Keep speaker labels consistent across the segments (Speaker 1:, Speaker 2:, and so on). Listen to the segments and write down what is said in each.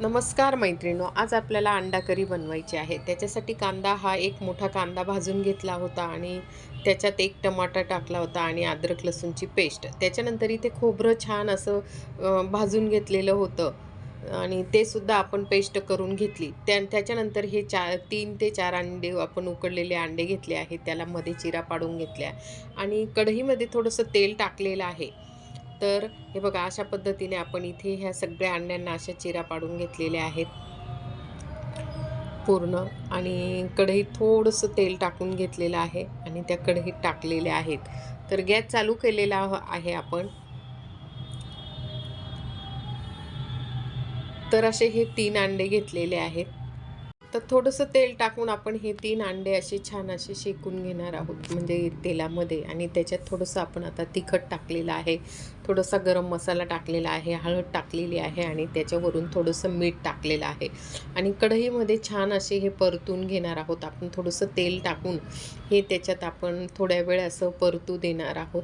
Speaker 1: नमस्कार मैत्रिणो, आज आपल्याला अंडा करी बनवायची आहे. त्याच्यासाठी कांदा हा एक मोठा कांदा भाजून घेतला होता आणि त्याच्यात एक टमाटा टाकला होता आणि अद्रक लसूणची पेस्ट. त्याच्यानंतर इथे खोबरं छान असं भाजून घेतलेलं होतं आणि ते सुद्धा आपण पेस्ट करून घेतली. त्याच्यानंतर हे 3 ते 4 अंडे आपण उकडलेले अंडे घेतले आहेत. त्याला मध्ये चिरा पाडून घेतल्या आणि कढईमध्ये थोडंसं तेल टाकलेलं आहे. तर हे बघा, अशा पद्धतीने आपण इथे ह्या सगळ्या अंड्यांना अशा चिरा पाडून घेतलेल्या आहेत पूर्ण. आणि कढईत थोडंसं तेल टाकून घेतलेलं आहे आणि त्या कढईत टाकलेले आहेत. तर गॅस चालू केलेला आहे आपण. तर असे हे 3 अंडे घेतलेले आहेत. तर थोडंसं तेल टाकून आपण हे 3 अंडे असे छान असे शेकून घेणार आहोत, म्हणजे तेलामध्ये. आणि त्याच्यात थोडंसं आपण आता तिखट टाकलेलं आहे, थोडासा गरम मसाला टाकलेला आहे, हळद टाकलेली आहे आणि त्याच्यावरून थोडंसं मीठ टाकलेलं आहे. आणि कढईमध्ये छान असे हे परतून घेणार आहोत आपण. थोडंसं तेल टाकून हे त्याच्यात आपण थोड्या वेळ असं परतू देणार आहोत.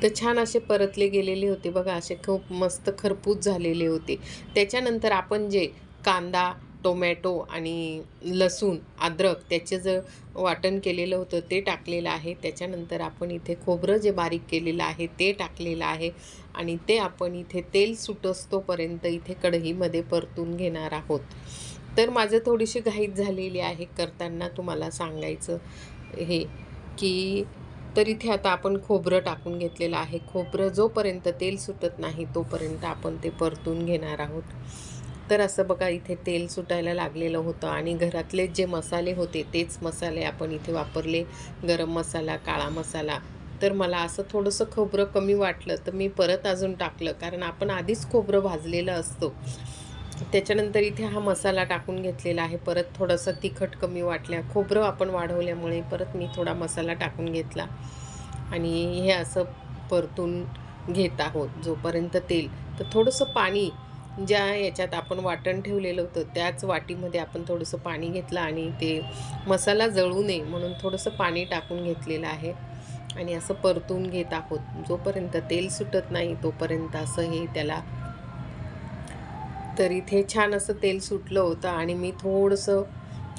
Speaker 1: तर छान असे परतले गेलेले होते बघा, असे खूप मस्त खरपूस झालेले होते. त्याच्यानंतर आपण जे कांदा, टोमॅटो आणि लसूण, अद्रक त्याचे जे वाटण केलेलं होतं ते टाकलेलं आहे. त्याच्यानंतर आपण इथे खोबरं जे बारीक केलेलं आहे ते टाकलेलं आहे आणि ते आपण इथे तेल सुटोस्तोपर्यंत इथे कढईमध्ये परतून घेणार आहोत. तर माझं थोडीशी घाईत झालेली आहे करताना, तुम्हाला सांगायचं हे की तर इथे आता आपण खोबरं टाकून घेतलेलं आहे. खोबरं जोपर्यंत तेल सुटत नाही तोपर्यंत आपण ते परतून घेणार आहोत. तर असं बघा, इथे तेल सुटायला लागलेलं होतं आणि घरातले जे मसाले होते तेच मसाले आपण इथे वापरले. गरम मसाला, काळा मसाला. तर मला असं थोडंसं खोबरं कमी वाटलं तर मी परत अजून टाकलं, कारण आपण आधीच खोबरं भाजलेलं असतो. त्याच्यानंतर इथे हा मसाला टाकून घेतलेला आहे. परत थोडंसं तिखट कमी वाटल्या, खोबरं आपण वाढवल्यामुळे परत मी थोडा मसाला टाकून घेतला आणि हे असं परतून घेत आहोत जोपर्यंत तेल. तर थोडंसं पाणी, ज्या याच्यात आपण वाटण ठेवलेलं होतं त्याच वाटीमध्ये आपण थोडंसं पाणी घेतलं आणि ते मसाला जळू नये म्हणून थोडंसं पाणी टाकून घेतलेलं आहे आणि असं परतून घेत आहोत. जोपर्यंत तेल सुटत नाही तोपर्यंत असं हे त्याला. तर इथे छान असं तेल सुटलं होतं आणि मी थोडंसं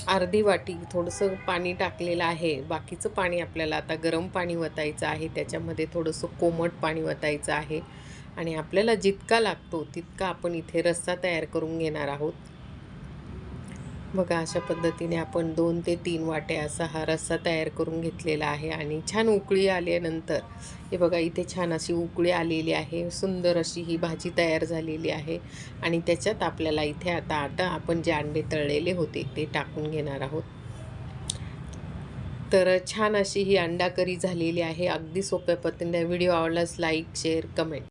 Speaker 1: अर्धी वाटी थोडंसं पाणी टाकलेलं आहे. बाकीचं पाणी आपल्याला आता गरम पाणी वतायचं आहे. त्याच्यामध्ये थोडंसं कोमट पाणी वतायचं आहे आणि आपल्याला जितका लागतो तितका आपण इथे रस्सा तयार करून घेणार आहोत. बघा, अशा पद्धतीने आपण 2 ते 3 वाट्या असा हा रस्सा तयार करून घेतलेला आहे आणि छान उकळी आल्यानंतर हे बघा, इथे छान अशी उकळी आलेली आहे. सुंदर अशी ही भाजी तयार झालेली आहे आणि त्याच्यात आपल्याला इथे आता आपण जे अंडे तळलेले होते ते टाकून घेणार आहोत. तर छान अशी ही अंडा करी झालेली आहे. अगदी सोप्या पद्धतीने. व्हिडिओ आवडल्यास लाईक, शेअर, कमेंट.